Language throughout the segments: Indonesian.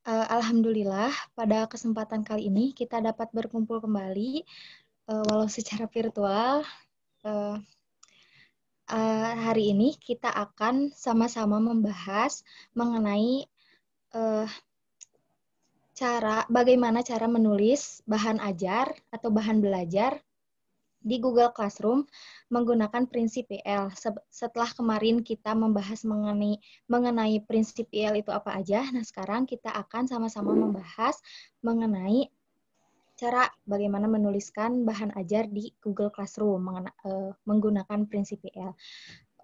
Alhamdulillah, pada kesempatan kali ini kita dapat berkumpul kembali, walau secara virtual. Eh, Hari ini kita akan sama-sama membahas mengenai eh, bagaimana cara menulis bahan ajar atau bahan belajar di Google Classroom menggunakan prinsip PL. Setelah kemarin kita membahas mengenai prinsip PL itu apa aja, nah sekarang kita akan sama-sama membahas mengenai cara bagaimana menuliskan bahan ajar di Google Classroom menggunakan prinsip PL.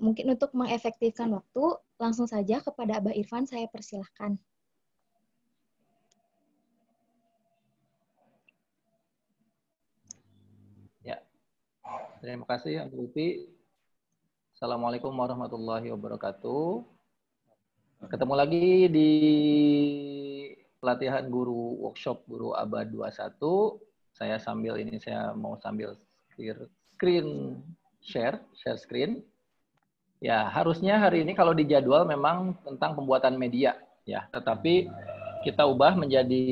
Mungkin untuk mengefektifkan waktu, langsung saja kepada Abah Irfan saya persilahkan. Ya, terima kasih Ibu Upi. Assalamualaikum warahmatullahi wabarakatuh. Ketemu lagi di pelatihan guru workshop guru abad 21. Saya mau sambil share screen. Ya, harusnya hari ini kalau di jadwal memang tentang pembuatan media ya, tetapi kita ubah menjadi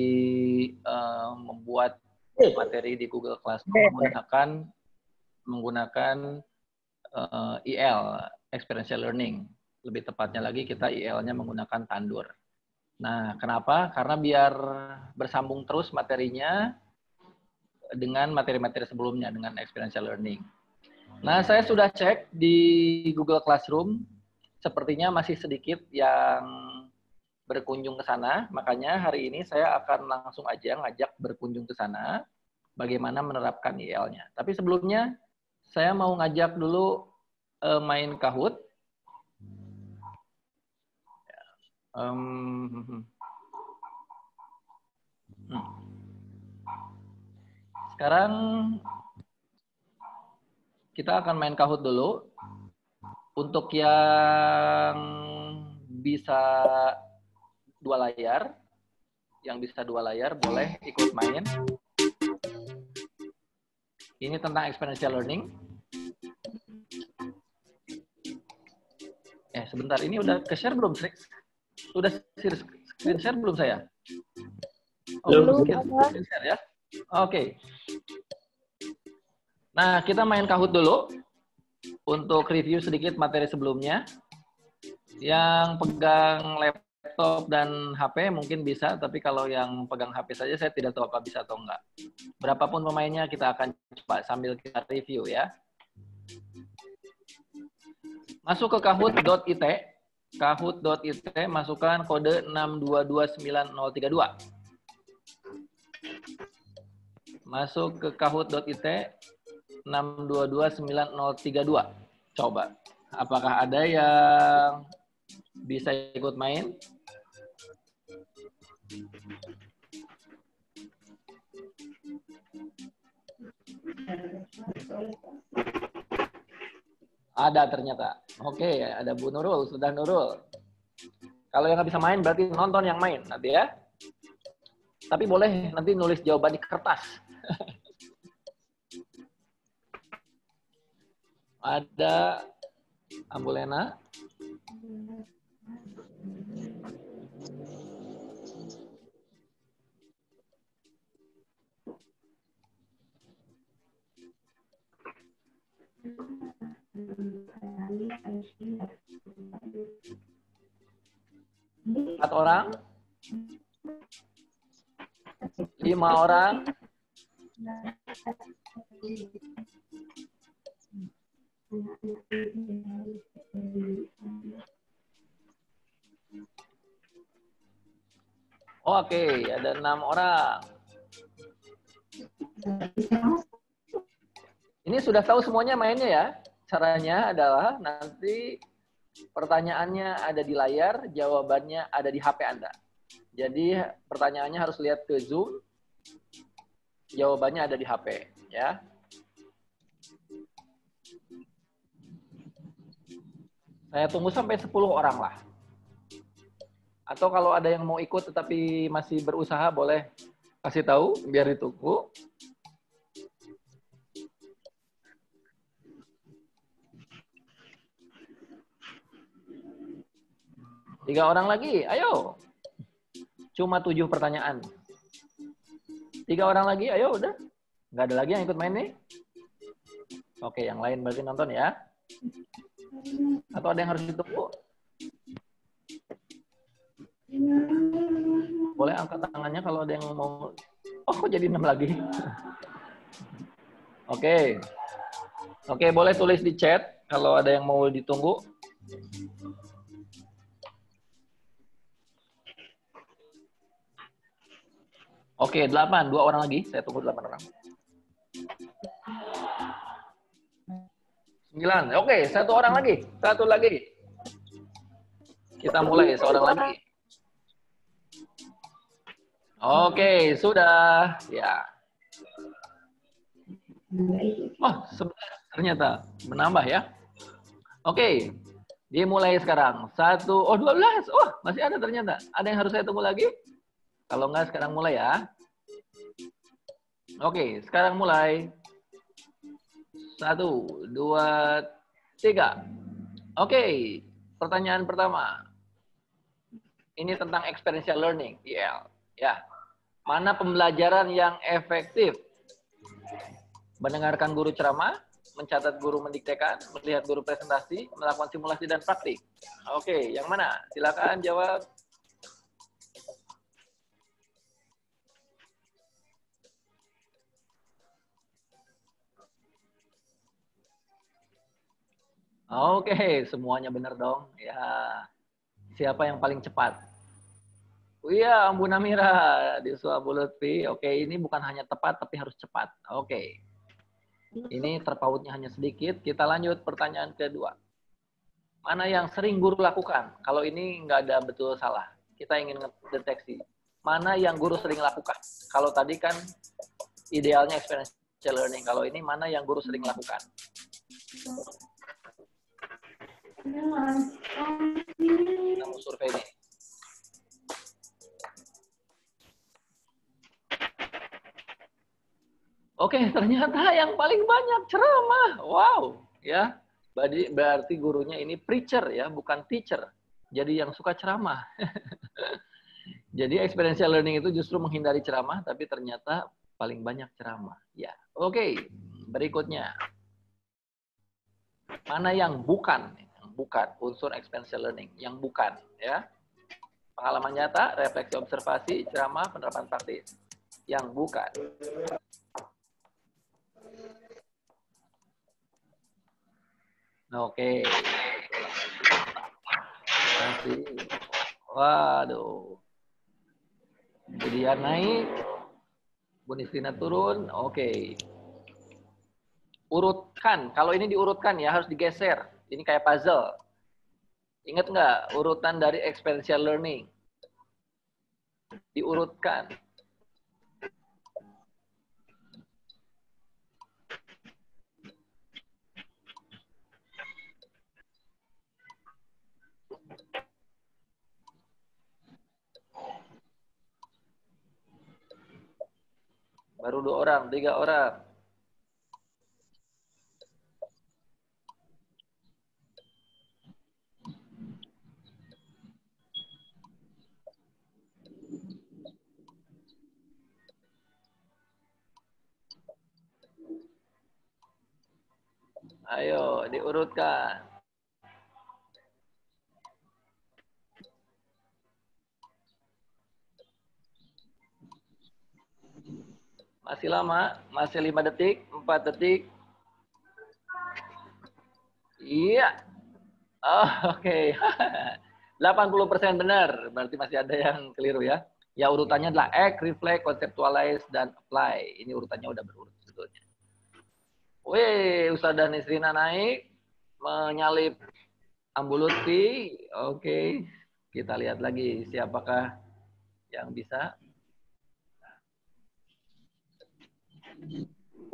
membuat materi di Google Classroom menggunakan IL, Experiential Learning. Lebih tepatnya lagi kita IL-nya menggunakan Tandur. Nah, kenapa? Karena biar bersambung terus materinya dengan materi-materi sebelumnya, dengan Experiential Learning. Nah, saya sudah cek di Google Classroom, sepertinya masih sedikit yang berkunjung ke sana, makanya hari ini saya akan langsung aja ngajak berkunjung ke sana, bagaimana menerapkan IL-nya. Tapi sebelumnya, saya mau ngajak dulu main Kahoot. Sekarang kita akan main Kahoot dulu. Untuk yang bisa dua layar boleh ikut main. Ini tentang experiential learning. Sebentar, ini udah ke-share belum? Udah screen share belum saya? Belum. Screen share ya. Oke. Nah, kita main Kahoot dulu. Untuk review sedikit materi sebelumnya. Yang pegang laptop dan HP mungkin bisa, tapi kalau yang pegang HP saja saya tidak tahu apa bisa atau enggak. Berapapun pemainnya kita akan coba sambil kita review ya. Masuk ke kahoot.it. Kahoot.it, masukkan kode 6229032. Masuk ke kahoot.it 6229032. Coba. Apakah ada yang bisa ikut main? Ada ternyata. Oke, ada Bu Nurul, sudah Nurul. Kalau yang nggak bisa main berarti nonton yang main nanti ya. Tapi boleh nanti nulis jawaban di kertas. Ada Ambulena. Empat orang, 5 orang. Oke, ada 6 orang. Ini sudah tahu semuanya mainnya ya. Caranya adalah nanti pertanyaannya ada di layar, jawabannya ada di HP Anda. Jadi pertanyaannya harus lihat ke Zoom, jawabannya ada di HP, ya. Saya tunggu sampai 10 orang lah. Atau kalau ada yang mau ikut tetapi masih berusaha, boleh kasih tahu biar ditunggu. Tiga orang lagi, ayo. Cuma 7 pertanyaan. 3 orang lagi, ayo udah. Nggak ada lagi yang ikut main nih? Oke, yang lain berarti nonton ya. Atau ada yang harus ditunggu? Boleh angkat tangannya kalau ada yang mau. Oh, kok jadi 6 lagi? Oke. Oke, boleh tulis di chat kalau ada yang mau ditunggu. Oke, 8. 2 orang lagi. Saya tunggu 8 orang. 9. Oke, 1 orang lagi. 1 lagi. Kita mulai, seorang lagi. Oke, sudah. Ya. Oh, 11 ternyata. Menambah ya. Oke. Dimulai sekarang. 1. Oh, 12. Oh, masih ada ternyata. Ada yang harus saya tunggu lagi? Kalau enggak, sekarang mulai ya. Oke, sekarang mulai. 1, 2, 3. Oke, pertanyaan pertama. Ini tentang experiential learning, IL. Ya. Mana pembelajaran yang efektif? Mendengarkan guru ceramah, mencatat guru mendiktekan, melihat guru presentasi, melakukan simulasi dan praktik. Oke, yang mana? Silakan jawab. Oke, semuanya benar dong. Ya. Siapa yang paling cepat? Oh iya, Ambu Namira di Suabu Lutfi. Oke, ini bukan hanya tepat, tapi harus cepat. Oke. Ini terpautnya hanya sedikit. Kita lanjut pertanyaan kedua. Mana yang sering guru lakukan? Kalau ini nggak ada betul salah. Kita ingin deteksi. Mana yang guru sering lakukan? Kalau tadi kan idealnya experiential learning. Kalau ini mana yang guru sering lakukan? Kita mau survei nih. Oke, ternyata yang paling banyak ceramah. Wow, ya. Berarti gurunya ini preacher ya, bukan teacher. Jadi yang suka ceramah. Jadi experiential learning itu justru menghindari ceramah, tapi ternyata paling banyak ceramah. Ya, oke. Berikutnya, mana yang bukan? Yang bukan unsur experiential learning. Yang bukan, ya. Pengalaman nyata, refleksi observasi, ceramah, penerapan praktis. Yang bukan. Oke. Masih. Waduh. Kemudian naik. Bu Nisrina turun. Oke. Urutkan. Kalau ini diurutkan ya, harus digeser. Ini kayak puzzle. Ingat nggak urutan dari experiential learning? Diurutkan. Baru 2 orang, 3 orang. Ayo, diurutkan. Masih lama, masih 5 detik, 4 detik. Iya. Oh, oke. 80% benar, berarti masih ada yang keliru ya. Ya urutannya adalah act, reflect, conceptualize, dan apply. Ini urutannya udah berurut sebetulnya. Wih, Ustazah Nisrina naik, menyalip Ambu Lutfi. Oke, kita lihat lagi siapakah yang bisa.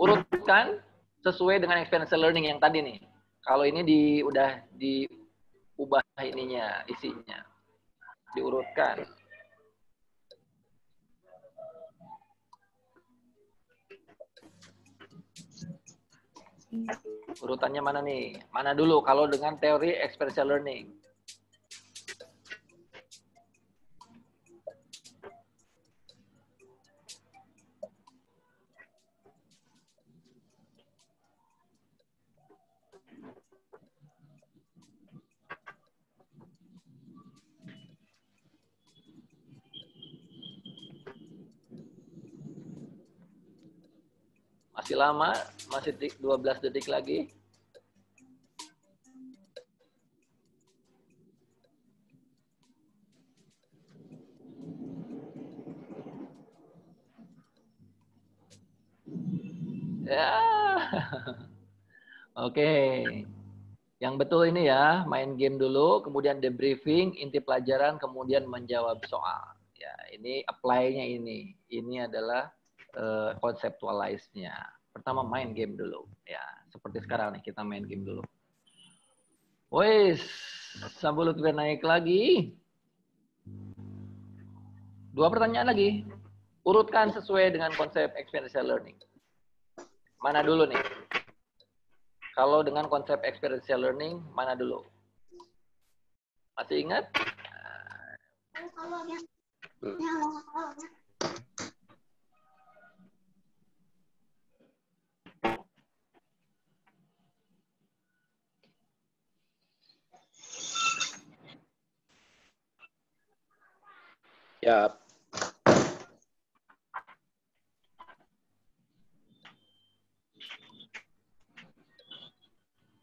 Urutkan sesuai dengan experiential learning yang tadi nih. Kalau ini udah diubah ininya, isinya. Diurutkan. Urutannya mana nih? Mana dulu kalau dengan teori experiential learning? Masih lama, masih 12 detik lagi. Ya. Oke. Yang betul ini ya, main game dulu, kemudian debriefing, inti pelajaran, kemudian menjawab soal. Ya, ini apply-nya ini. Ini adalah conceptualize-nya. Pertama main game dulu. Ya, seperti sekarang nih kita main game dulu. Wes, sambil kita naik lagi. 2 pertanyaan lagi. Urutkan sesuai dengan konsep experiential learning. Mana dulu nih? Kalau dengan konsep experiential learning, mana dulu? Masih ingat? Ya.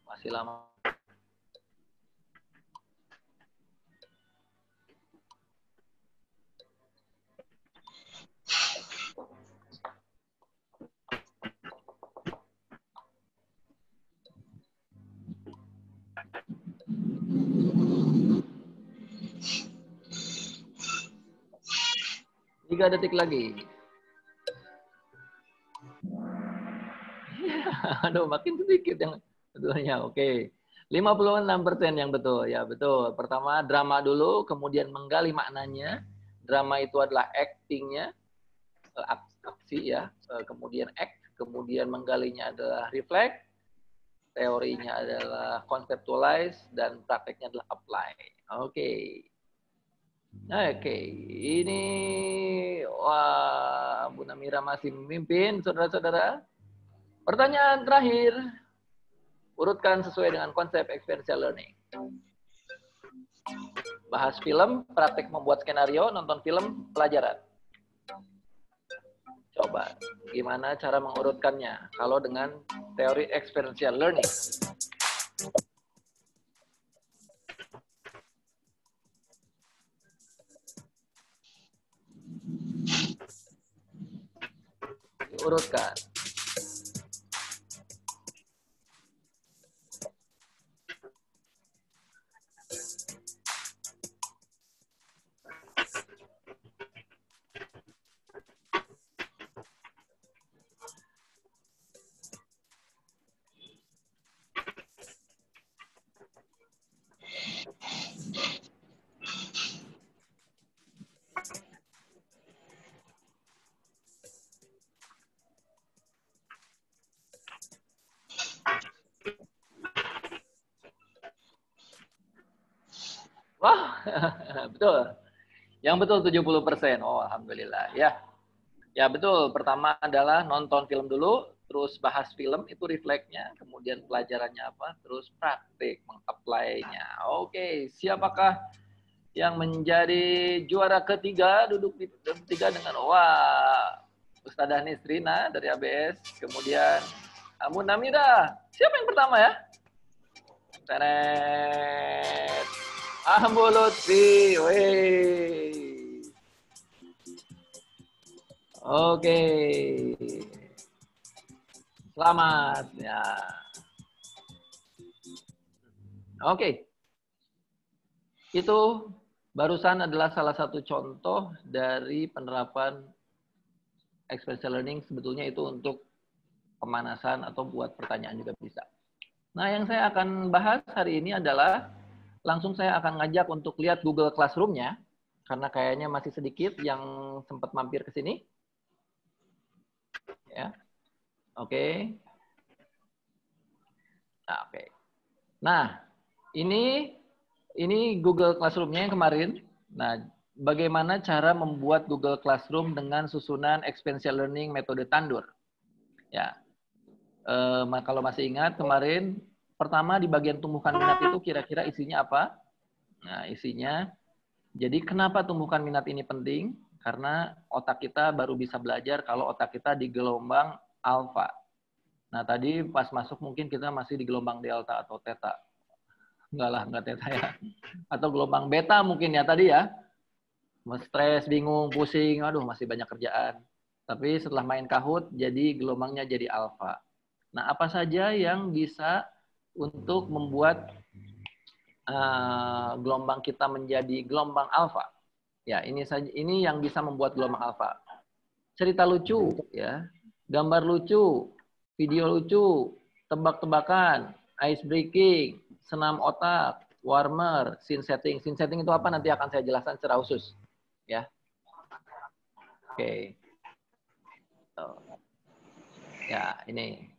Masih lama. Tiga detik lagi. Aduh, makin sedikit yang betulnya. Oke. 56% yang betul. Ya, betul. Pertama, drama dulu, kemudian menggali maknanya. Drama itu adalah acting-nya, aksi ya. Kemudian act, kemudian menggalinya adalah reflect, teorinya adalah conceptualize, dan prakteknya adalah apply. Oke. Oke, ini wah, Bu Namira masih memimpin, saudara-saudara. Pertanyaan terakhir, urutkan sesuai dengan konsep experiential learning. Bahas film, praktek membuat skenario, nonton film, pelajaran. Coba, gimana cara mengurutkannya kalau dengan teori experiential learning? Urutkan. Wah, betul. Yang betul 70%. Oh, alhamdulillah. Ya. Ya, betul. Pertama adalah nonton film dulu, terus bahas film itu refleksnya, kemudian pelajarannya apa, terus praktik meng-apply-nya. Oke, siapakah yang menjadi juara ketiga, duduk di ketiga dengan wah, Ustadzah Nisrina dari ABS, kemudian Amun Namira. Siapa yang pertama ya? Tenet. Ambo Lutfi. Wey. Oke. Selamat ya. Oke. Itu barusan adalah salah satu contoh dari penerapan experiential learning, sebetulnya itu untuk pemanasan atau buat pertanyaan juga bisa. Nah, yang saya akan bahas hari ini adalah langsung saya akan ngajak untuk lihat Google Classroom-nya, karena kayaknya masih sedikit yang sempat mampir ke sini. Ya, oke. Nah, oke. Nah, ini Google Classroom-nya yang kemarin. Nah, bagaimana cara membuat Google Classroom dengan susunan experiential learning metode Tandur? Ya, kalau masih ingat kemarin, pertama di bagian tumbuhkan minat itu kira-kira isinya apa? Nah, isinya, jadi kenapa tumbuhkan minat ini penting? Karena otak kita baru bisa belajar kalau otak kita di gelombang alfa. Nah, tadi pas masuk mungkin kita masih di gelombang delta atau theta. Enggak lah, enggak theta ya. Atau gelombang beta mungkin ya tadi ya. Stres, bingung, pusing, aduh masih banyak kerjaan. Tapi setelah main Kahoot, jadi gelombangnya jadi alfa. Nah, apa saja yang bisa untuk membuat gelombang kita menjadi gelombang alfa? Ya, ini yang bisa membuat gelombang alfa. Cerita lucu, ya, gambar lucu, video lucu, tebak-tebakan, ice breaking, senam otak, warmer, scene setting. Scene setting itu apa nanti akan saya jelaskan secara khusus, ya. Oke. Ya, ini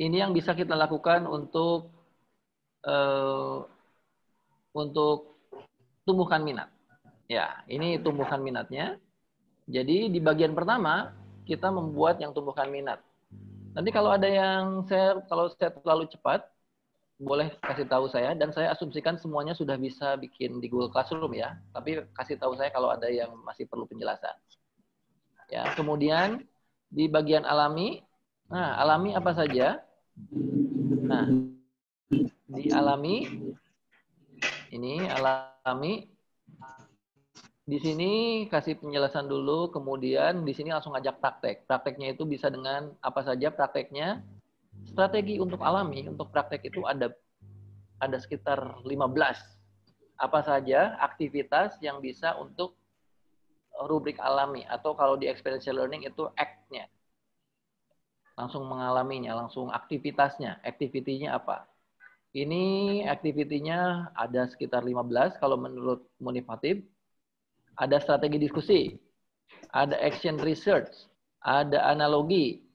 yang bisa kita lakukan untuk tumbuhkan minat. Ya, ini tumbuhkan minatnya. Jadi di bagian pertama kita membuat yang tumbuhkan minat. Nanti kalau ada yang kalau saya terlalu cepat, boleh kasih tahu saya dan saya asumsikan semuanya sudah bisa bikin di Google Classroom ya. Tapi kasih tahu saya kalau ada yang masih perlu penjelasan. Ya, kemudian di bagian alami, nah alami apa saja? Nah, di alami ini alami. Di sini kasih penjelasan dulu, kemudian di sini langsung ajak praktek. Prakteknya itu bisa dengan apa saja prakteknya. Strategi untuk alami, untuk praktek itu ada sekitar 15. Apa saja aktivitas yang bisa untuk rubrik alami, atau kalau di experiential learning itu act-nya. Langsung mengalaminya, langsung aktivitasnya. Activity-nya apa? Ini activity-nya ada sekitar 15 kalau menurut motivatif. Ada strategi diskusi, ada action research, ada analogi,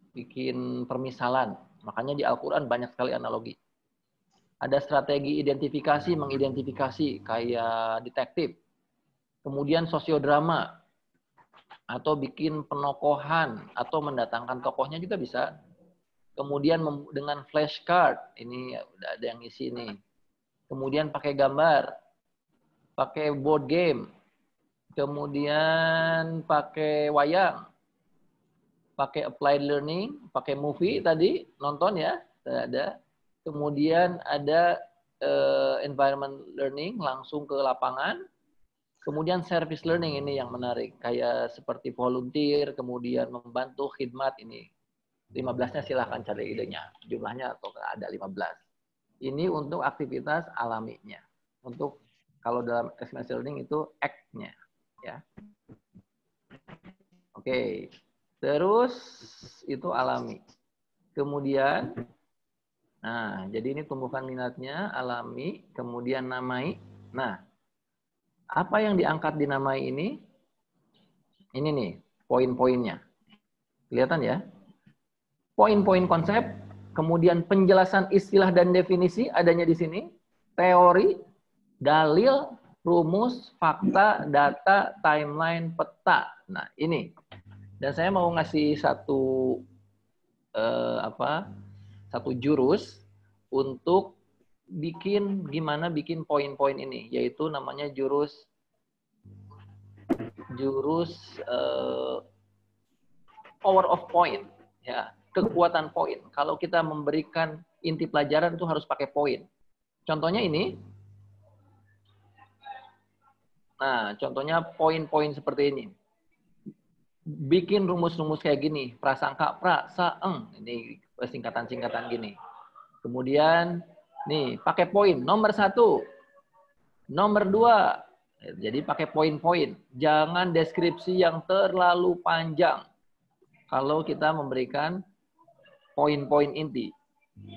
bikin permisalan. Makanya di Al-Quran banyak sekali analogi. Ada strategi identifikasi, mengidentifikasi, kayak detektif. Kemudian sosiodrama, atau bikin penokohan, atau mendatangkan tokohnya juga bisa. Kemudian dengan flashcard, ini udah ada yang isi nih. Kemudian pakai gambar, pakai board game, kemudian pakai wayang, pakai applied learning, pakai movie tadi, nonton ya, ada. Kemudian ada environment learning, langsung ke lapangan. Kemudian service learning ini yang menarik, kayak seperti volunteer, kemudian membantu khidmat ini. 15-nya silahkan cari idenya, jumlahnya atau ada 15. Ini untuk aktivitas alaminya. Untuk kalau dalam experiential learning itu act-nya. Ya. Oke, terus itu alami. Kemudian, nah, jadi ini tumbuhkan minatnya, alami, kemudian namai. Nah, apa yang diangkat di namai ini? Ini nih, poin-poinnya. Kelihatan ya? Poin-poin konsep, kemudian penjelasan istilah dan definisi adanya di sini, teori, dalil, rumus, fakta, data, timeline, peta. Nah, ini. Dan saya mau ngasih satu satu jurus untuk gimana bikin poin-poin ini, yaitu namanya jurus power of point, ya, kekuatan poin. Kalau kita memberikan inti pelajaran itu harus pakai poin. Contohnya ini. Nah, contohnya poin-poin seperti ini. Bikin rumus-rumus kayak gini, prasangka, saeng, ini singkatan-singkatan gini. Kemudian, nih, pakai poin. Nomor 1, nomor 2. Jadi pakai poin-poin. Jangan deskripsi yang terlalu panjang. Kalau kita memberikan poin-poin inti.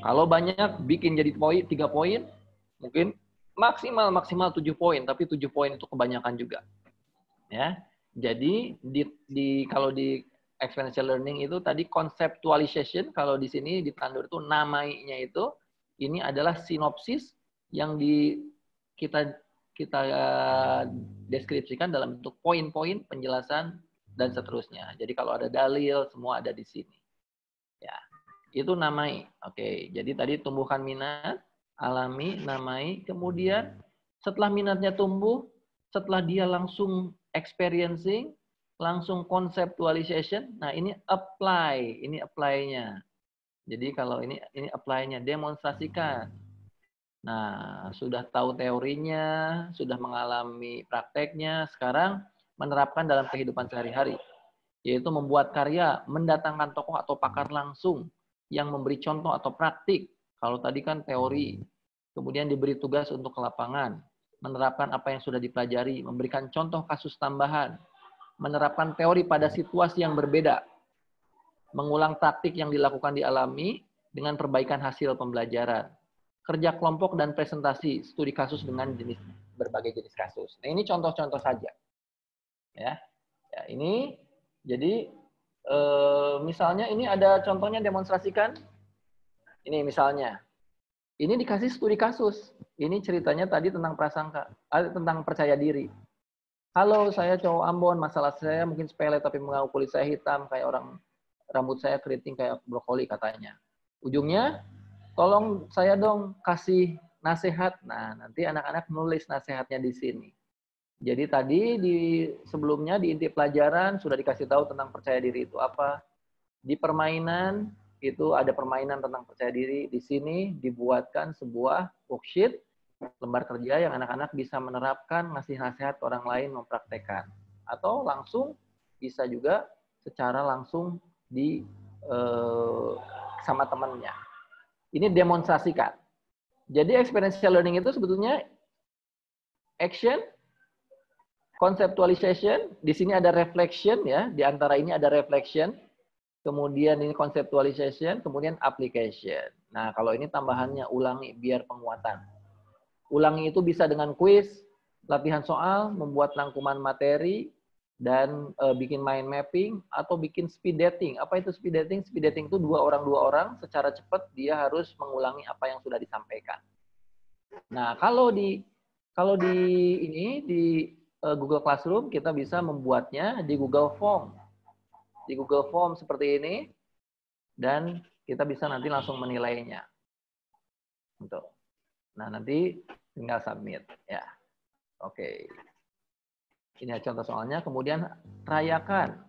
Kalau banyak, bikin jadi 3 poin, mungkin maksimal 7 poin, tapi 7 poin itu kebanyakan juga. Ya. Jadi kalau di experiential learning itu tadi conceptualization, kalau di sini di Tandur itu namanya itu ini adalah sinopsis yang kita deskripsikan dalam bentuk poin-poin, penjelasan dan seterusnya. Jadi kalau ada dalil semua ada di sini. Ya. Itu namai. Oke, jadi tadi tumbuhkan minat, alami, namai, kemudian setelah minatnya tumbuh, setelah dia langsung experiencing, langsung conceptualization. Nah, ini apply, ini apply-nya. Jadi kalau ini apply-nya, demonstrasikan. Nah, sudah tahu teorinya, sudah mengalami prakteknya, sekarang menerapkan dalam kehidupan sehari-hari, yaitu membuat karya, mendatangkan tokoh atau pakar langsung yang memberi contoh atau praktik. Kalau tadi kan teori, kemudian diberi tugas untuk ke lapangan, menerapkan apa yang sudah dipelajari, memberikan contoh kasus tambahan, menerapkan teori pada situasi yang berbeda, mengulang taktik yang dilakukan dialami dengan perbaikan hasil pembelajaran, kerja kelompok dan presentasi studi kasus dengan berbagai jenis kasus. Nah, ini contoh-contoh saja. Ya, ini jadi misalnya ini ada contohnya demonstrasikan. Ini misalnya, ini dikasih studi kasus. Ini ceritanya tadi tentang prasangka, tentang percaya diri. Halo, saya cowok Ambon, masalah saya mungkin sepele tapi mengaku kulit saya hitam kayak orang, rambut saya keriting kayak brokoli katanya. Ujungnya, tolong saya dong kasih nasihat. Nah, nanti anak-anak nulis nasihatnya di sini. Jadi tadi sebelumnya di inti pelajaran sudah dikasih tahu tentang percaya diri itu apa. Di permainan itu ada permainan tentang percaya diri. Di sini dibuatkan sebuah worksheet, lembar kerja yang anak-anak bisa menerapkan, ngasih nasihat ke orang lain, mempraktekkan. Atau langsung bisa juga secara langsung sama temannya. Ini demonstrasikan. Jadi experiential learning itu sebetulnya action, conceptualization, di sini ada reflection ya, di antara ini ada reflection, kemudian ini conceptualization, kemudian application. Nah, kalau ini tambahannya ulangi biar penguatan. Ulangi itu bisa dengan kuis, latihan soal, membuat rangkuman materi, dan bikin mind mapping, atau bikin speed dating. Apa itu speed dating? Speed dating itu dua orang secara cepat dia harus mengulangi apa yang sudah disampaikan. Nah, kalau di Google Classroom kita bisa membuatnya di Google Form. Di Google Form seperti ini, dan kita bisa nanti langsung menilainya. Nah, nanti tinggal submit ya. Oke. Ini contoh soalnya. Kemudian rayakan.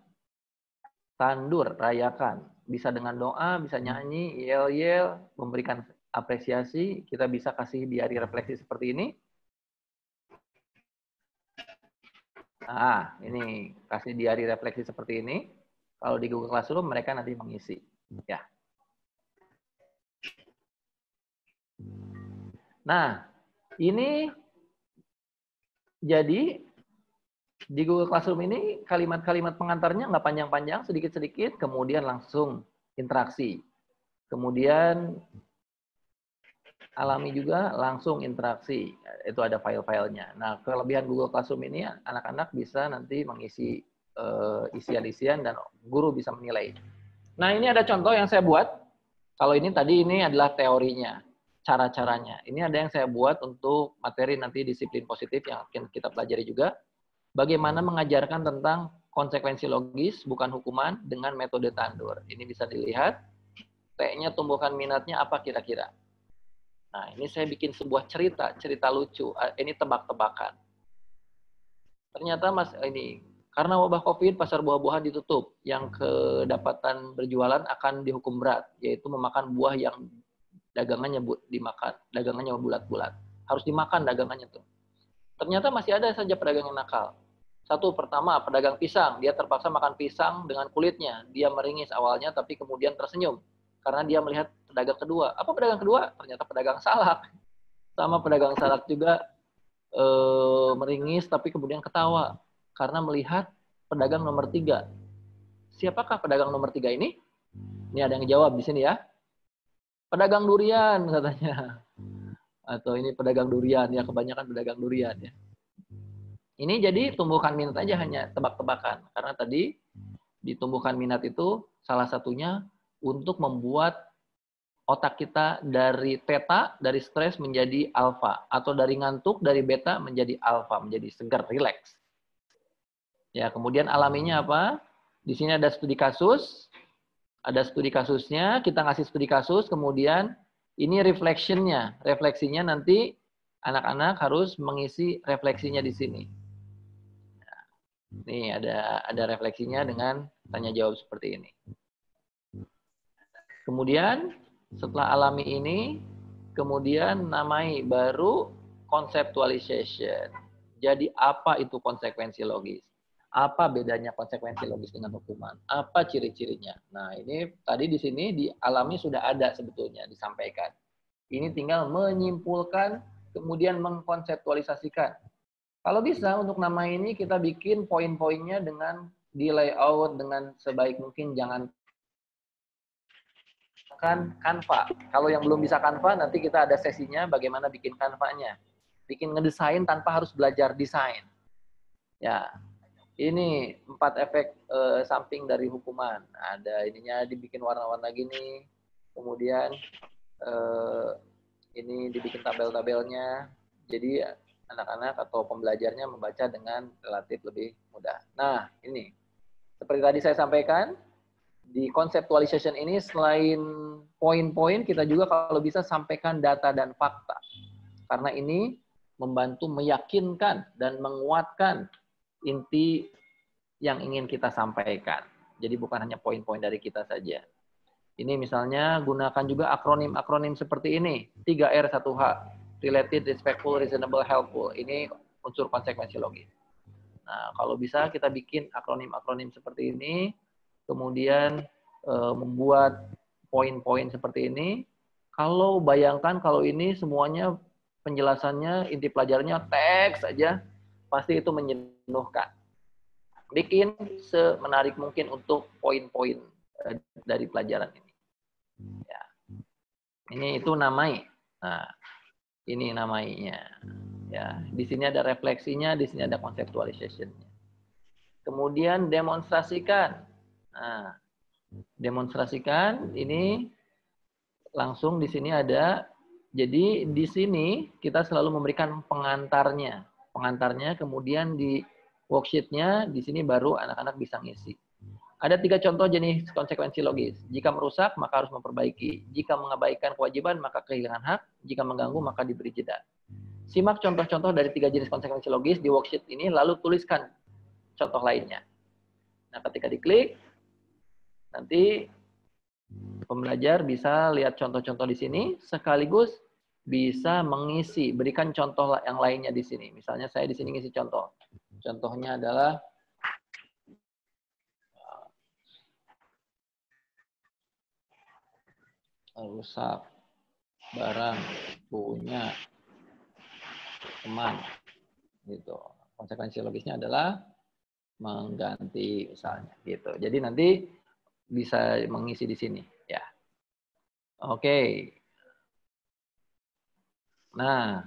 Tandur, rayakan. Bisa dengan doa, bisa nyanyi, yel-yel, memberikan apresiasi. Kita bisa kasih diari refleksi seperti ini. Nah, ini kasih diari refleksi seperti ini. Kalau di Google Classroom mereka nanti mengisi. Ya. Nah, ini jadi di Google Classroom ini kalimat-kalimat pengantarnya nggak panjang-panjang, sedikit-sedikit, kemudian langsung interaksi. Kemudian alami juga langsung interaksi. Itu ada file-filenya. Nah, kelebihan Google Classroom ini anak-anak bisa nanti mengisi isian-isian dan guru bisa menilai. Nah, ini ada contoh yang saya buat. Kalau ini tadi ini adalah teorinya, cara-caranya. Ini ada yang saya buat untuk materi nanti disiplin positif yang akan kita pelajari juga. Bagaimana mengajarkan tentang konsekuensi logis, bukan hukuman, dengan metode tandur. Ini bisa dilihat. T-nya tumbuhkan minatnya apa kira-kira. Nah, ini saya bikin sebuah cerita lucu. Ini tebak-tebakan. Ternyata karena wabah COVID, pasar buah-buahan ditutup. Yang kedapatan berjualan akan dihukum berat, yaitu memakan buah yang dagangannya bulat-bulat. Harus dimakan dagangannya tuh. Ternyata masih ada saja pedagang yang nakal. Satu, pertama, pedagang pisang. Dia terpaksa makan pisang dengan kulitnya. Dia meringis awalnya, tapi kemudian tersenyum. Karena dia melihat pedagang kedua. Apa pedagang kedua? Ternyata pedagang salak. Sama pedagang salak juga meringis, tapi kemudian ketawa. Karena melihat pedagang nomor 3. Siapakah pedagang nomor 3 ini? Ini ada yang jawab di sini ya. Pedagang durian, katanya. Atau ini pedagang durian, ya kebanyakan pedagang durian ya. Ini jadi tumbuhkan minat aja, hanya tebak-tebakan. Karena tadi ditumbuhkan minat itu salah satunya untuk membuat otak kita dari theta, dari stres menjadi alfa. Atau dari ngantuk, dari beta menjadi alfa, menjadi segar, rileks. Ya, kemudian alaminya apa? Di sini ada studi kasus. Ada studi kasusnya, kita ngasih studi kasus, kemudian ini reflection-nya. Refleksinya nanti anak-anak harus mengisi refleksinya di sini. Nih ada refleksinya dengan tanya jawab seperti ini. Kemudian setelah alami ini, kemudian namai baru conceptualization. Jadi apa itu konsekuensi logis? Apa bedanya konsekuensi logis dengan hukuman? Apa ciri-cirinya? Nah, ini tadi di sini dialami sudah ada sebetulnya disampaikan. Ini tinggal menyimpulkan, kemudian mengkonseptualisasikan. Kalau bisa untuk nama ini kita bikin poin-poinnya dengan di layout dengan sebaik mungkin, jangan Canva. Kalau yang belum bisa Canva, nanti kita ada sesinya bagaimana bikin Canva-nya. Bikin ngedesain tanpa harus belajar desain. Ya, ini 4 efek samping dari hukuman. Ada ininya dibikin warna-warna gini, kemudian ini dibikin tabel-tabelnya. Jadi anak-anak atau pembelajarnya membaca dengan relatif lebih mudah. Nah, ini seperti tadi saya sampaikan, di conceptualization ini selain poin-poin, kita juga kalau bisa sampaikan data dan fakta. Karena ini membantu meyakinkan dan menguatkan inti yang ingin kita sampaikan. Jadi bukan hanya poin-poin dari kita saja. Ini misalnya gunakan juga akronim-akronim seperti ini. 3R 1H. Related, respectful, reasonable, helpful. Ini unsur konsekuensi logis. Nah, kalau bisa kita bikin akronim-akronim seperti ini, kemudian membuat poin-poin seperti ini. Kalau bayangkan kalau ini semuanya penjelasannya, inti pelajarannya teks saja, pasti itu menjenuhkan. Bikin semenarik mungkin untuk poin-poin dari pelajaran ini. Ya. Ini itu namai. Nah, ini namainya. Ya, di sini ada refleksinya, di sini ada conceptualization-nya. Kemudian demonstrasikan. Nah, demonstrasikan ini langsung di sini ada. Jadi di sini kita selalu memberikan pengantarnya. Pengantarnya kemudian di worksheet-nya di sini baru anak-anak bisa ngisi. Ada 3 contoh jenis konsekuensi logis. Jika merusak, maka harus memperbaiki. Jika mengabaikan kewajiban, maka kehilangan hak. Jika mengganggu, maka diberi jeda. Simak contoh-contoh dari 3 jenis konsekuensi logis di worksheet ini, lalu tuliskan contoh lainnya. Nah, ketika diklik, nanti pembelajar bisa lihat contoh-contoh di sini, sekaligus bisa mengisi, berikan contoh yang lainnya di sini. Misalnya saya di sini ngisi contoh. Contohnya adalah rusak barang punya teman, gitu. Konsekuensi logisnya adalah mengganti misalnya, gitu. Jadi nanti bisa mengisi di sini, ya. Oke. Nah,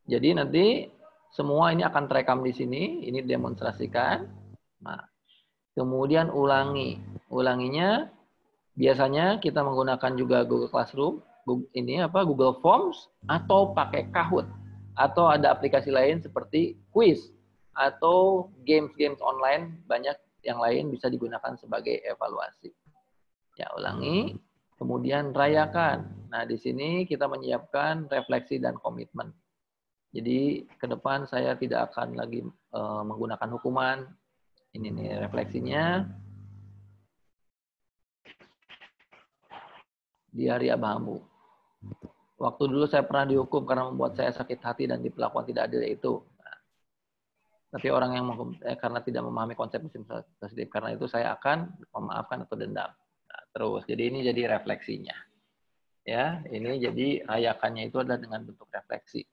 jadi nanti semua ini akan terekam di sini. Ini demonstrasikan. Nah, kemudian ulangi. Ulanginya biasanya kita menggunakan juga Google Classroom, Google Forms, atau pakai Kahoot, atau ada aplikasi lain seperti quiz atau games-games online, banyak yang lain bisa digunakan sebagai evaluasi. Ya, ulangi, kemudian rayakan. Nah, di sini kita menyiapkan refleksi dan komitmen. Jadi ke depan saya tidak akan lagi menggunakan hukuman. Ini nih refleksinya. Diari Abahamu. Waktu dulu saya pernah dihukum karena membuat saya sakit hati dan diperlakukan tidak adil itu. Nah, tapi orang yang karena tidak memahami konsep mesin positif, karena itu saya akan memaafkan atau dendam. Nah, terus, jadi ini jadi refleksinya. Ya, ini jadi rayakannya itu adalah dengan bentuk refleksi.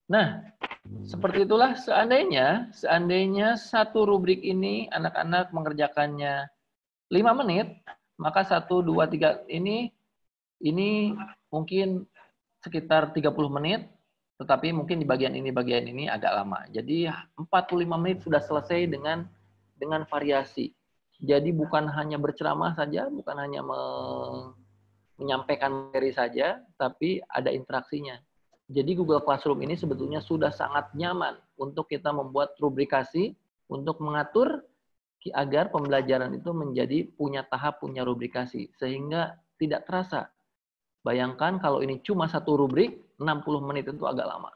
Nah, seperti itulah seandainya satu rubrik ini anak-anak mengerjakannya 5 menit, maka 1, 2, 3 ini mungkin sekitar 30 menit, tetapi mungkin di bagian ini agak lama. Jadi 45 menit sudah selesai dengan variasi. Jadi bukan hanya berceramah saja, bukan hanya menyampaikan materi saja, tapi ada interaksinya. Jadi Google Classroom ini sebetulnya sudah sangat nyaman untuk kita membuat rubrikasi, untuk mengatur agar pembelajaran itu menjadi punya rubrikasi, sehingga tidak terasa. Bayangkan kalau ini cuma 1 rubrik, 60 menit itu agak lama.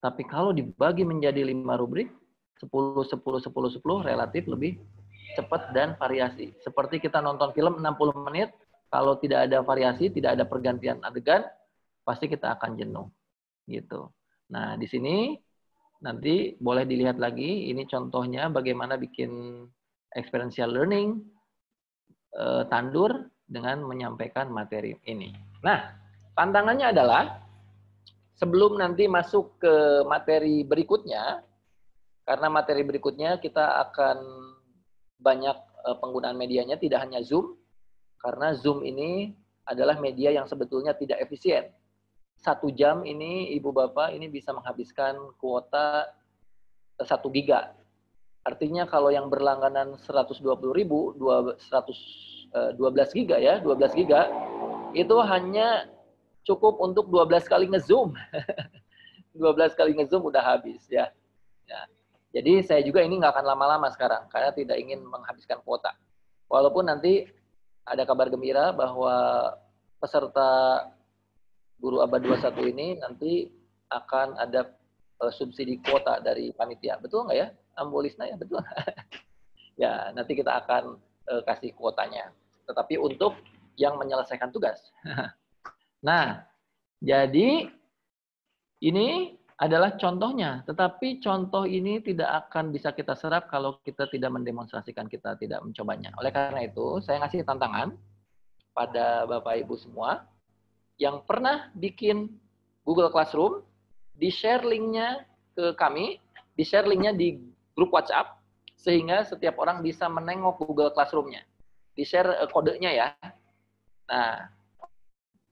Tapi kalau dibagi menjadi 5 rubrik, 10, 10, 10, 10 relatif lebih cepat dan variasi. Seperti kita nonton film 60 menit, kalau tidak ada variasi, tidak ada pergantian adegan, pasti kita akan jenuh. Gitu. Nah, di sini nanti boleh dilihat lagi, ini contohnya bagaimana bikin experiential learning tandur dengan menyampaikan materi ini. Nah, tantangannya adalah sebelum nanti masuk ke materi berikutnya, karena materi berikutnya kita akan banyak penggunaan medianya, tidak hanya Zoom, karena Zoom ini adalah media yang sebetulnya tidak efisien. 1 jam ini, Ibu Bapak, ini bisa menghabiskan kuota 1 giga. Artinya kalau yang berlangganan 120.000, 12 giga ya, 12 giga, itu hanya cukup untuk 12 kali nge-Zoom. 12 kali nge-Zoom udah habis ya. Ya. Jadi saya juga ini nggak akan lama-lama sekarang, karena tidak ingin menghabiskan kuota. Walaupun nanti ada kabar gembira bahwa peserta Guru Abad 21 ini nanti akan ada subsidi kuota dari panitia. Betul nggak ya? Ambolisna ya, betul. Ya, nanti kita akan kasih kuotanya. Tetapi untuk yang menyelesaikan tugas. Nah, jadi ini adalah contohnya, tetapi contoh ini tidak akan bisa kita serap kalau kita tidak mendemonstrasikan, kita tidak mencobanya. Oleh karena itu, saya ngasih tantangan pada Bapak Ibu semua yang pernah bikin Google Classroom, di-share linknya ke kami, di-share linknya di grup WhatsApp, sehingga setiap orang bisa menengok Google Classroom-nya. Di-share kodenya ya. Nah,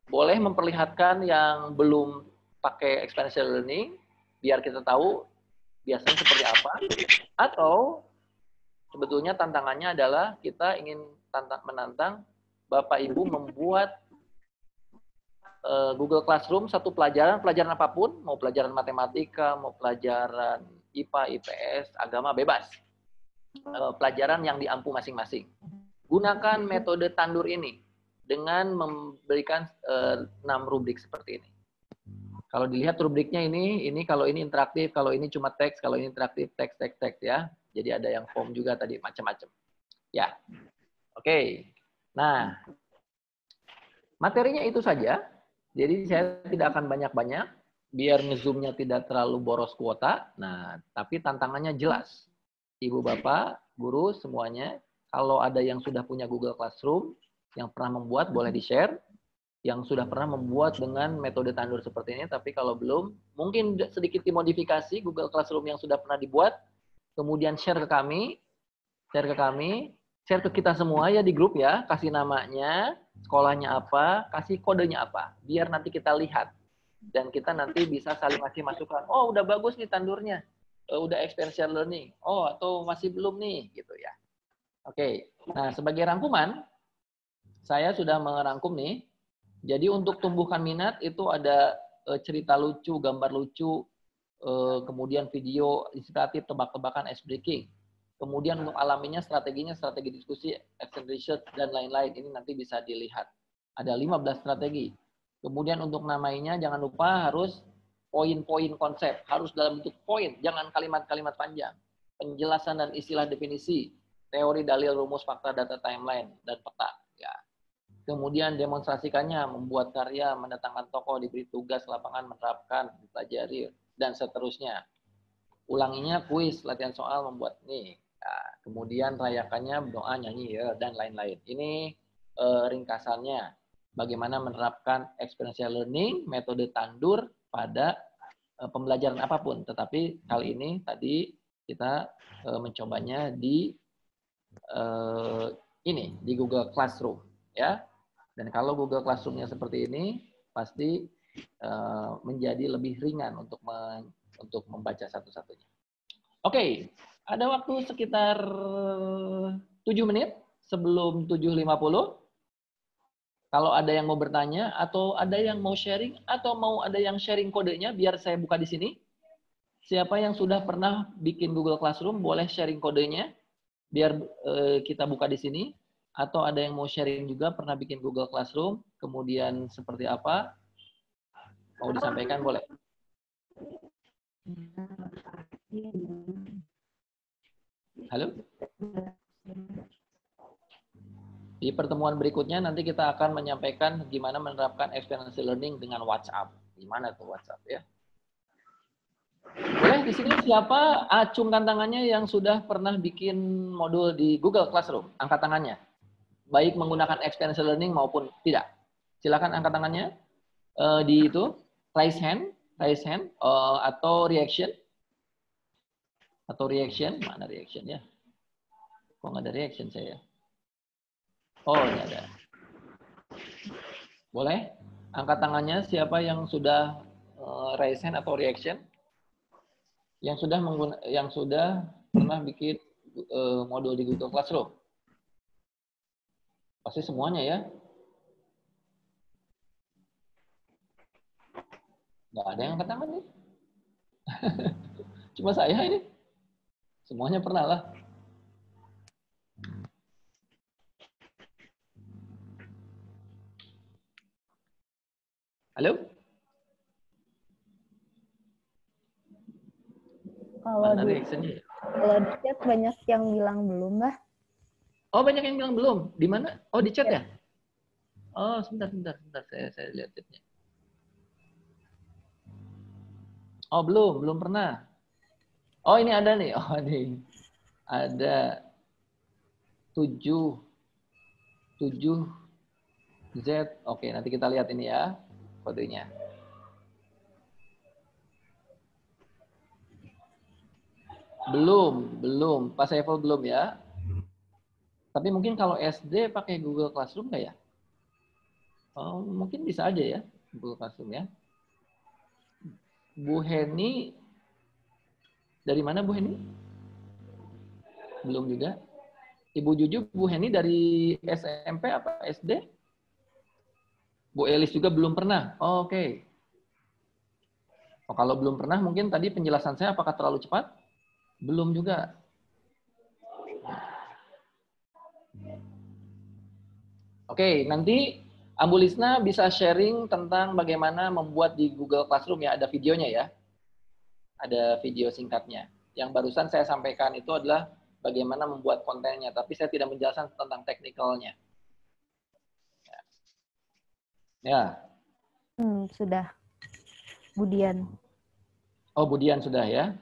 boleh memperlihatkan yang belum pakai experiential learning, biar kita tahu biasanya seperti apa. Atau sebetulnya tantangannya adalah kita ingin menantang Bapak Ibu membuat Google Classroom satu pelajaran apapun, mau pelajaran matematika, mau pelajaran IPA, IPS, agama, bebas. Pelajaran yang diampu masing-masing. Gunakan metode tandur ini dengan memberikan 6 rubrik seperti ini. Kalau dilihat rubriknya ini kalau ini interaktif, kalau ini cuma teks, kalau ini interaktif, teks ya. Jadi ada yang form juga tadi, macam-macam. Ya, oke. Nah, materinya itu saja. Jadi saya tidak akan banyak-banyak, biar nge-zoom-nya tidak terlalu boros kuota. Nah, tapi tantangannya jelas. Ibu, Bapak, guru, semuanya, kalau ada yang sudah punya Google Classroom, yang pernah membuat, boleh di-share. Yang sudah pernah membuat dengan metode tandur seperti ini, tapi kalau belum, mungkin sedikit dimodifikasi Google Classroom yang sudah pernah dibuat, kemudian share ke kami, share ke kita semua ya di grup ya, kasih namanya, sekolahnya apa, kasih kodenya apa, biar nanti kita lihat. Dan kita nanti bisa saling ngasih masukan, oh udah bagus nih tandurnya, udah experiential learning, oh atau masih belum nih, gitu ya. Oke, nah sebagai rangkuman, saya sudah merangkum nih. Jadi untuk tumbuhkan minat itu ada cerita lucu, gambar lucu, kemudian video inspiratif, tebak-tebakan, ice breaking. Kemudian untuk alaminya, strateginya, strategi diskusi, action research, dan lain-lain. Ini nanti bisa dilihat. Ada 15 strategi. Kemudian untuk namainya, jangan lupa harus poin-poin konsep. Harus dalam bentuk poin, jangan kalimat-kalimat panjang. Penjelasan dan istilah definisi, teori, dalil, rumus, fakta, data, timeline, dan peta. Ya. Kemudian demonstrasikannya, membuat karya, mendatangkan tokoh, diberi tugas lapangan, menerapkan, dipelajari, dan seterusnya. Ulanginya kuis, latihan soal, membuat nih. Nah, kemudian rayakannya, doa, nyanyi, ya, dan lain-lain. Ini ringkasannya. Bagaimana menerapkan experiential learning, metode tandur pada pembelajaran apapun. Tetapi kali ini tadi kita mencobanya di di Google Classroom. Ya. Dan kalau Google Classroom-nya seperti ini, pasti menjadi lebih ringan untuk membaca satu-satunya. Oke, ada waktu sekitar 7 menit sebelum 7.50. Kalau ada yang mau bertanya, atau ada yang mau sharing, atau mau ada yang sharing kodenya, biar saya buka di sini. Siapa yang sudah pernah bikin Google Classroom, boleh sharing kodenya, biar kita buka di sini. Atau ada yang mau sharing juga pernah bikin Google Classroom, kemudian seperti apa? Mau disampaikan boleh. Halo? Di pertemuan berikutnya nanti kita akan menyampaikan gimana menerapkan experiential learning dengan WhatsApp. Gimana tuh WhatsApp ya? Boleh di sini siapa acungkan tangannya yang sudah pernah bikin modul di Google Classroom? Angkat tangannya. Baik menggunakan experiential learning maupun tidak. Silakan angkat tangannya. Di itu raise hand, atau reaction. Mana reaction ya? Kok nggak ada reaction saya? Oh, ini ada. Boleh? Angkat tangannya siapa yang sudah raise hand atau reaction? Yang sudah pernah bikin modul di Google Classroom? Pasti semuanya ya? Nggak ada yang angkat tangan nih. Cuma saya ini. Semuanya pernah lah. Halo? Kalau di chat banyak yang bilang belum lah. Oh, banyak yang bilang belum. Di mana? Oh, di chat ya? Oh, sebentar. Saya lihat chatnya. Oh, belum pernah. Oh, ini ada nih. Oh, ini. Ada 7 Z. Oke, nanti kita lihat ini ya kodenya. Belum. Pas level belum ya. Tapi mungkin kalau SD pakai Google Classroom nggak ya? Oh, mungkin bisa aja ya Google Classroom ya. Bu Heni, dari mana Bu Heni? Belum juga. Ibu Juju, Bu Heni dari SMP apa SD? Bu Elis juga belum pernah. Oh, oke. Oh, kalau belum pernah, mungkin tadi penjelasan saya apakah terlalu cepat? Belum juga. Oke, nanti Ambu Lisna bisa sharing tentang bagaimana membuat di Google Classroom ya. Ada videonya ya. Ada video singkatnya. Yang barusan saya sampaikan itu adalah bagaimana membuat kontennya. Tapi saya tidak menjelaskan tentang teknikalnya. Ya. Sudah. Budian. Oh, Budian sudah ya.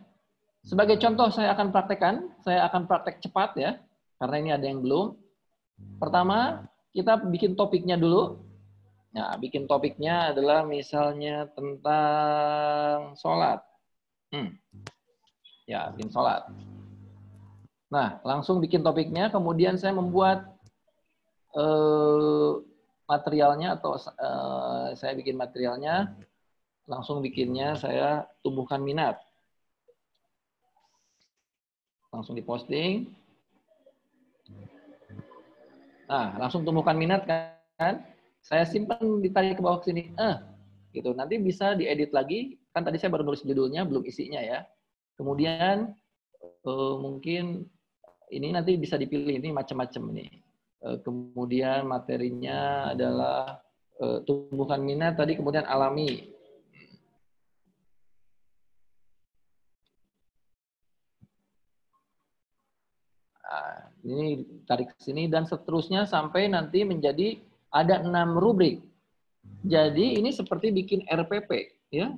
Sebagai contoh saya akan praktekkan. Saya akan praktek cepat ya. Karena ini ada yang belum. Pertama, kita bikin topiknya dulu. Nah, bikin topiknya adalah misalnya tentang sholat. Ya, bikin sholat. Nah, langsung bikin topiknya. Kemudian saya membuat materialnya atau saya bikin materialnya. Langsung bikinnya saya tumbuhkan minat. Langsung diposting. Nah, langsung tumbuhkan minat kan. Saya simpan ditarik ke bawah sini. Gitu. Nanti bisa diedit lagi. Kan tadi saya baru nulis judulnya, belum isinya ya. Kemudian mungkin ini nanti bisa dipilih, ini macam-macam ini. Kemudian materinya adalah tumbuhkan minat tadi, kemudian alami. Nah, ini tarik ke sini dan seterusnya sampai nanti menjadi ada 6 rubrik. Jadi ini seperti bikin RPP ya.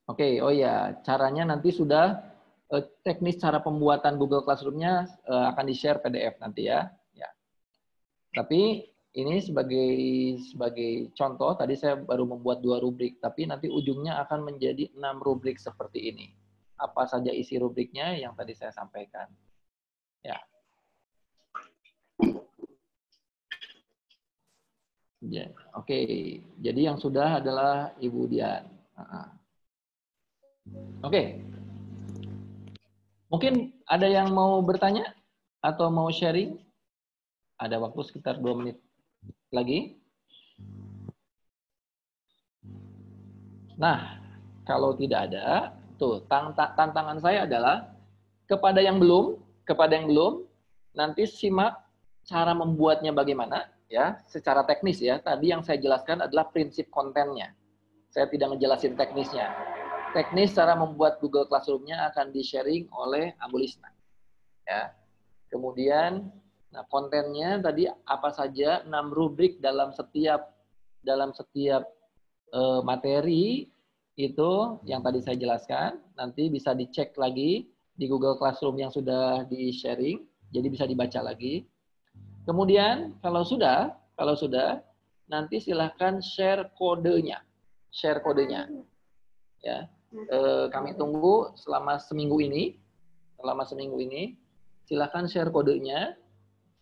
Oke, oh ya, caranya nanti sudah teknis cara pembuatan Google Classroom-nya akan di-share PDF nanti ya. Ya. Tapi ini sebagai contoh, tadi saya baru membuat 2 rubrik, tapi nanti ujungnya akan menjadi 6 rubrik seperti ini. Apa saja isi rubriknya yang tadi saya sampaikan. Ya. Ya, oke. Jadi yang sudah adalah Ibu Dian. Oke. Mungkin ada yang mau bertanya atau mau sharing? Ada waktu sekitar 2 menit lagi. Nah, kalau tidak ada, tuh tantangan saya adalah kepada yang belum, nanti simak cara membuatnya bagaimana ya, secara teknis ya. Tadi yang saya jelaskan adalah prinsip kontennya. Saya tidak ngejelasin teknisnya. Teknis cara membuat Google Classroom-nya akan di-sharing oleh Ambu Lisna. Ya. Kemudian, nah kontennya tadi apa saja 6 rubrik dalam setiap materi itu yang tadi saya jelaskan. Nanti bisa dicek lagi di Google Classroom yang sudah di-sharing, jadi bisa dibaca lagi. Kemudian kalau sudah, nanti silahkan share kodenya. Ya, kami tunggu selama seminggu ini. Silahkan share kodenya,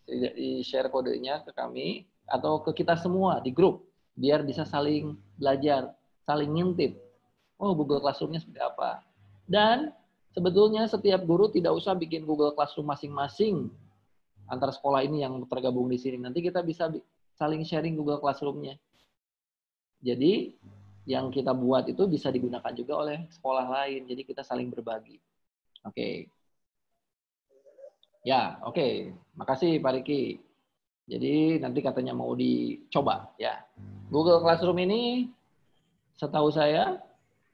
di-share kodenya ke kami atau ke kita semua di grup, biar bisa saling belajar, saling ngintip. Oh, Google Classroom-nya seperti apa. Dan sebetulnya setiap guru tidak usah bikin Google Classroom masing-masing antar sekolah ini yang tergabung di sini. Nanti kita bisa saling sharing Google Classroom-nya. Jadi yang kita buat itu bisa digunakan juga oleh sekolah lain. Jadi kita saling berbagi. Oke. Ya, oke. Makasih Pak Riki. Jadi nanti katanya mau dicoba ya. Google Classroom ini setahu saya,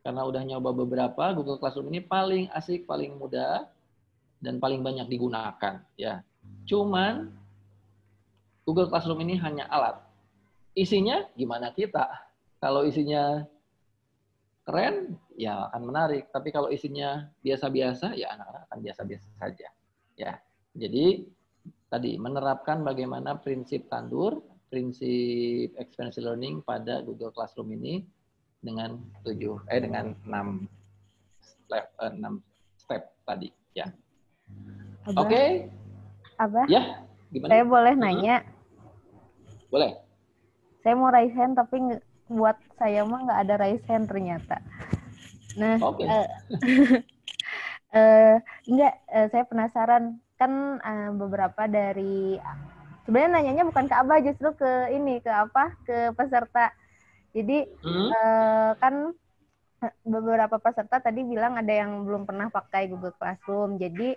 karena udah nyoba beberapa, Google Classroom ini paling asik, paling mudah, dan paling banyak digunakan ya. Cuman Google Classroom ini hanya alat. Isinya gimana kita? Kalau isinya keren, ya akan menarik. Tapi kalau isinya biasa-biasa, ya anak-anak akan biasa-biasa saja. Ya, jadi tadi menerapkan bagaimana prinsip Tandur, prinsip experiential learning pada Google Classroom ini dengan 6 step tadi. Ya. Oke. Abah, ya, gimana? saya boleh nanya? Boleh. Saya mau raise hand, tapi buat saya mah nggak ada raise hand ternyata. Nah, saya penasaran. Kan beberapa dari, sebenarnya nanyanya bukan ke Abah, justru ke peserta. Jadi, kan beberapa peserta tadi bilang ada yang belum pernah pakai Google Classroom. Jadi,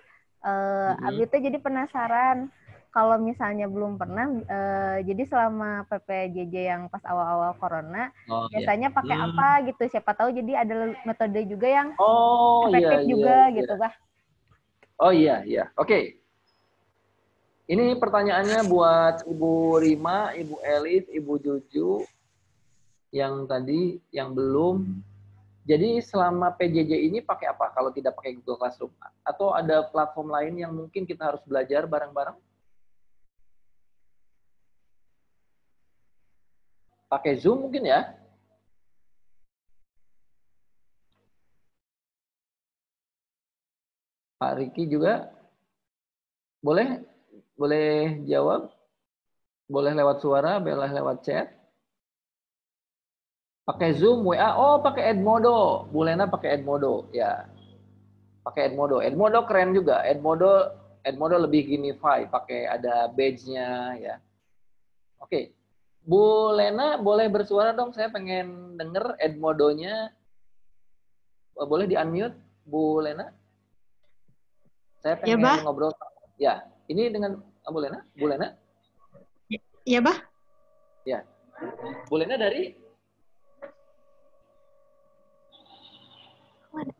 Abi tuh jadi penasaran, kalau misalnya belum pernah, jadi selama PPJJ yang pas awal-awal corona, biasanya pakai apa gitu, siapa tahu jadi ada metode juga yang efektif gitu, Bah. Oh iya. Oke. Ini pertanyaannya buat Ibu Rima, Ibu Elis, Ibu Juju, yang tadi, yang belum. Jadi selama PJJ ini pakai apa kalau tidak pakai Google Classroom? Atau ada platform lain yang mungkin kita harus belajar bareng-bareng? Pakai Zoom mungkin ya? Pak Riki juga? Boleh jawab? Boleh lewat suara, boleh lewat chat? Pakai Zoom, WA, pakai Edmodo. Bu Lena pakai Edmodo, ya. Pakai Edmodo. Edmodo keren juga. Edmodo lebih gamify, pakai ada badge-nya, ya. Oke. Bu Lena boleh bersuara dong, saya pengen denger Edmodo-nya. Boleh di-unmute, Bu Lena? Saya pengen ngobrol. Ya, ini dengan Bu Lena? Bu Lena? Ya, Bah. Ya. Bu Lena dari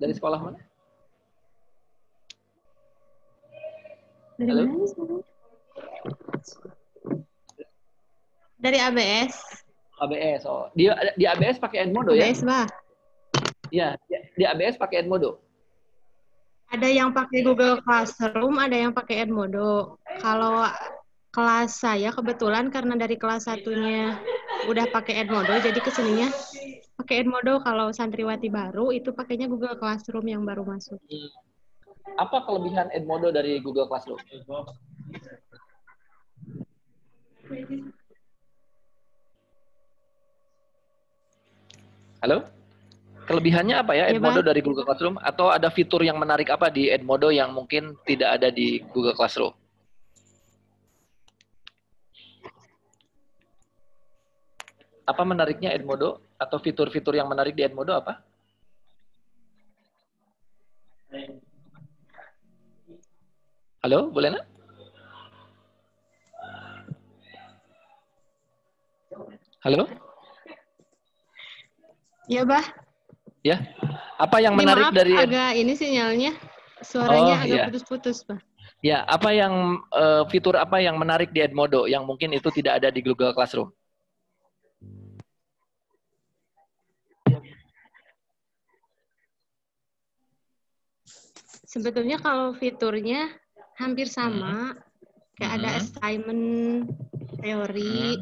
sekolah mana? Dari Halo? mana sekarang? Dari ABS. ABS, di ABS pakai Edmodo ya? ABS, Bah. Iya, di ABS pakai Edmodo. Ada yang pakai Google Classroom, ada yang pakai Edmodo. Kalau kelas saya kebetulan karena dari kelas 1-nya udah pakai Edmodo, jadi kesininya pakai Edmodo. Kalau santriwati baru itu pakainya Google Classroom yang baru masuk. Apa kelebihan Edmodo dari Google Classroom? Halo? Kelebihannya apa ya Edmodo dari Google Classroom? Atau ada fitur yang menarik apa di Edmodo yang mungkin tidak ada di Google Classroom? Apa menariknya Edmodo? Atau fitur-fitur yang menarik di Edmodo apa? Halo, boleh nak? Halo? Ya, Bah. Ya. Apa yang menarik dari agak ini sinyalnya, suaranya agak putus-putus, Bah. Ya, apa yang fitur apa yang menarik di Edmodo yang mungkin itu tidak ada di Google Classroom? Sebetulnya kalau fiturnya hampir sama, kayak ada assignment teori.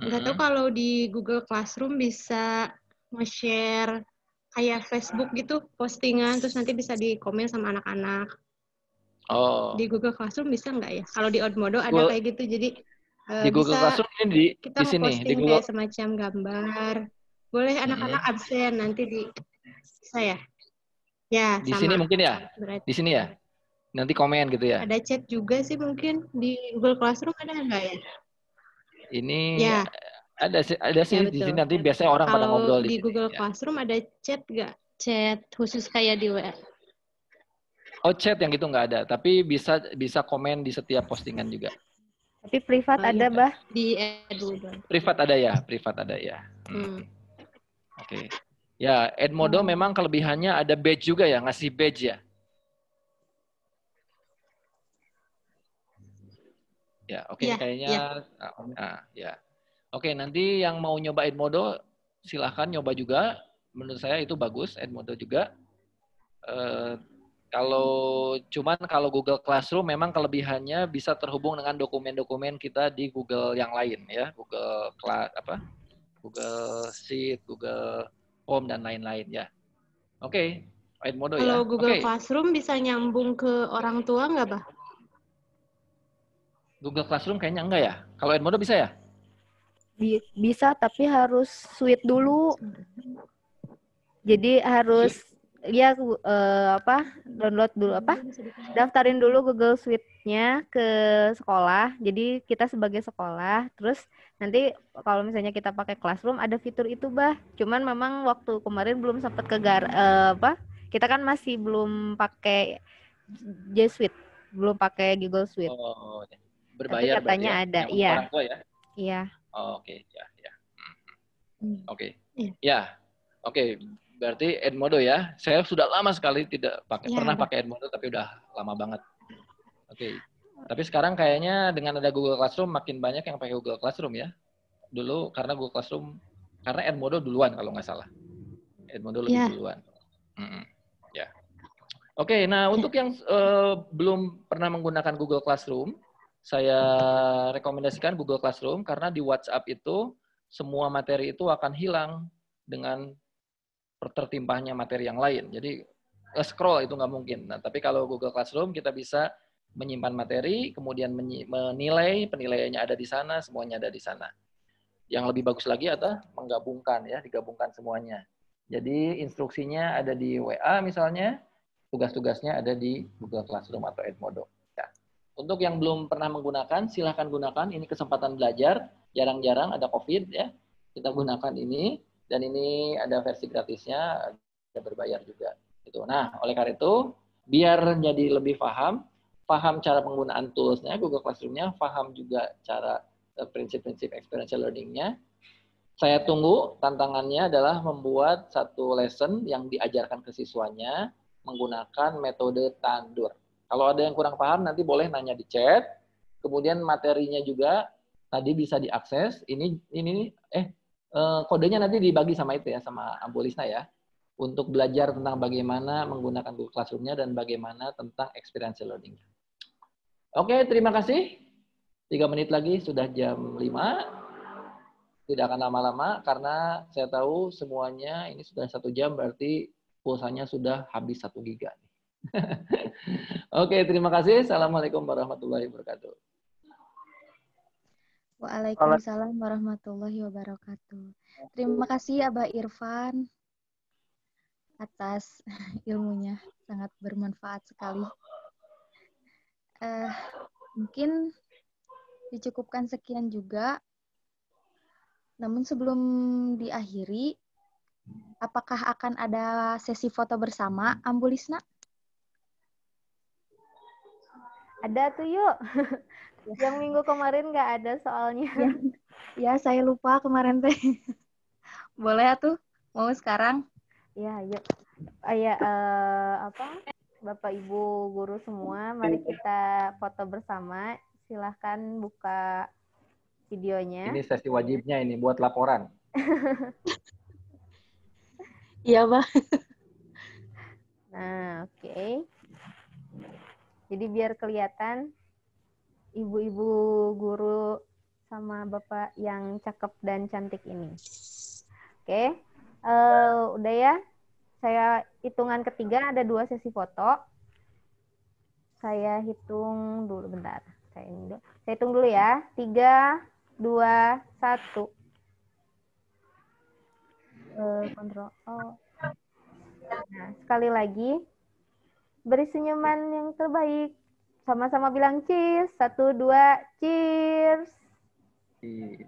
Nggak tahu kalau di Google Classroom bisa nge-share kayak Facebook gitu, postingan, terus nanti bisa di-komen sama anak-anak. Oh. Di Google Classroom bisa nggak ya? Kalau di Edmodo ada kayak gitu, jadi di Google bisa Classroom ini kita di sini, ngeposting di Google... kayak semacam gambar. Boleh anak-anak absen nanti di saya. Ya, di sama. sini mungkin ya? Berarti. Di sini ya? Nanti komen gitu ya? Ada chat juga sih mungkin di Google Classroom ada nggak ya? Ini ya. ada sih ya, di sini nanti biasanya orang pada ngobrol di sini. Google Classroom ada chat nggak? Chat khusus kayak di WA? Oh, chat yang gitu nggak ada, tapi bisa komen di setiap postingan juga. Tapi privat ada, Bah. Di Edmodo. Privat ada ya. Oke. Ya, Edmodo memang kelebihannya ada badge juga ya, ngasih badge ya. Ya, oke, kayaknya ya. Oke, nanti yang mau nyoba Edmodo silahkan nyoba juga. Menurut saya itu bagus, Edmodo juga. Kalau Google Classroom memang kelebihannya bisa terhubung dengan dokumen-dokumen kita di Google yang lain ya, Google Sheet, Google Home dan lain-lain ya. Oke, Edmodo ya. Kalau Google Classroom bisa nyambung ke orang tua nggak, Bah? Google Classroom kayaknya enggak ya. Kalau Edmodo bisa ya? Bisa, tapi harus suite dulu. Jadi harus download dulu daftarin dulu Google Suite-nya ke sekolah. Jadi kita sebagai sekolah, terus nanti kalau misalnya kita pakai Classroom ada fitur itu, Bah. Cuman memang waktu kemarin belum sempat kita kan masih belum pakai G Suite, belum pakai Google Suite. Oh, berbayar. Tapi katanya ya? ada, iya. Orang tua ya? Iya. Oh, oke, ya. Oke. Ya. Oke. Berarti Edmodo ya. Saya sudah lama sekali tidak pernah pakai Edmodo, tapi udah lama banget. Oke. Tapi sekarang kayaknya dengan ada Google Classroom makin banyak yang pakai Google Classroom ya. Dulu karena Edmodo duluan kalau nggak salah. Edmodo lebih duluan. Ya. Oke. Nah untuk yang belum pernah menggunakan Google Classroom, saya rekomendasikan Google Classroom karena di WhatsApp itu semua materi itu akan hilang dengan tertimpahnya materi yang lain. Jadi scroll itu nggak mungkin. Nah, tapi kalau Google Classroom kita bisa menyimpan materi, kemudian menilai, penilaiannya ada di sana, semuanya ada di sana. Yang lebih bagus lagi adalah menggabungkan ya, digabungkan semuanya. Jadi instruksinya ada di WA misalnya, tugas-tugasnya ada di Google Classroom atau Edmodo. Ya. Untuk yang belum pernah menggunakan, silahkan gunakan. Ini kesempatan belajar, jarang-jarang ada COVID ya. Kita gunakan ini. Dan ini ada versi gratisnya, ada berbayar juga. Gitu. Nah, oleh karena itu, biar jadi lebih paham cara penggunaan toolsnya, Google Classroom-nya, paham juga cara prinsip-prinsip experiential learning-nya. Saya tunggu tantangannya adalah membuat satu lesson yang diajarkan ke siswanya menggunakan metode Tandur. Kalau ada yang kurang paham, nanti boleh nanya di chat. Kemudian materinya juga tadi bisa diakses. Kodenya nanti dibagi sama itu ya, sama Ambulisna ya, untuk belajar tentang bagaimana menggunakan Google Classroom-nya dan bagaimana tentang experiential learning. Oke, terima kasih. 3 menit lagi sudah jam 5. Tidak akan lama-lama karena saya tahu semuanya ini sudah 1 jam, berarti pulsanya sudah habis 1 giga. Oke, terima kasih. Assalamualaikum warahmatullahi wabarakatuh. Waalaikumsalam warahmatullahi wabarakatuh. Terima kasih Abah Irfan atas ilmunya, sangat bermanfaat sekali. Mungkin dicukupkan sekian juga. Namun sebelum diakhiri, apakah akan ada sesi foto bersama, Ambulisna? Ada tuh, yuk. Yang minggu kemarin nggak ada soalnya. Ya, saya lupa kemarin teh. Boleh tuh? Mau sekarang? Ya, yuk. Bapak Ibu guru semua, mari kita foto bersama. Silahkan buka videonya. Ini sesi wajibnya ini buat laporan. Iya, Bang. Nah, oke. Jadi biar kelihatan ibu-ibu guru sama bapak yang cakep dan cantik ini. Oke, udah ya. Saya hitungan ketiga ada 2 sesi foto. Saya hitung dulu bentar. Saya hitung dulu ya. 3, 2, 1. Kontrol. Nah, sekali lagi. Beri senyuman yang terbaik. Sama-sama bilang cheers. 1, 2, cheers. Cheers.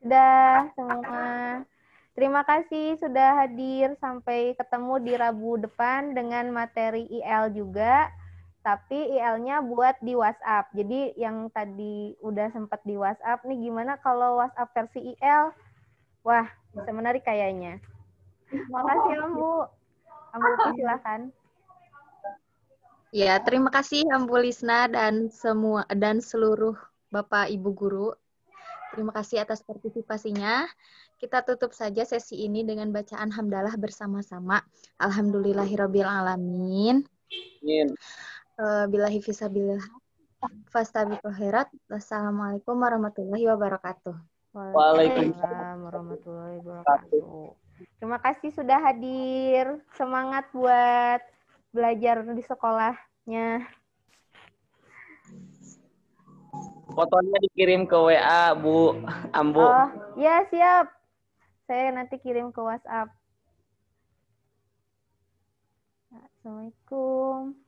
Sudah semua. Terima kasih sudah hadir. Sampai ketemu di Rabu depan dengan materi IL juga. Tapi IL-nya buat di WhatsApp. Jadi yang tadi udah sempat di WhatsApp, nih gimana kalau WhatsApp versi IL? Wah, bisa menarik kayaknya. Makasih Ambu. Ambu silakan. Ya, terima kasih Ambu Lisna dan seluruh Bapak Ibu guru. Terima kasih atas partisipasinya. Kita tutup saja sesi ini dengan bacaan hamdalah bersama-sama. Alhamdulillahirabbil alamin. Amin. Billahi fisabilillah. Fastabiqul khairat. Wassalamualaikum warahmatullahi wabarakatuh. Waalaikumsalam warahmatullahi wabarakatuh. Terima kasih sudah hadir. Semangat buat belajar di sekolahnya. Fotonya dikirim ke WA, Bu Ambu. Oh, ya siap. Saya nanti kirim ke WhatsApp. Assalamualaikum.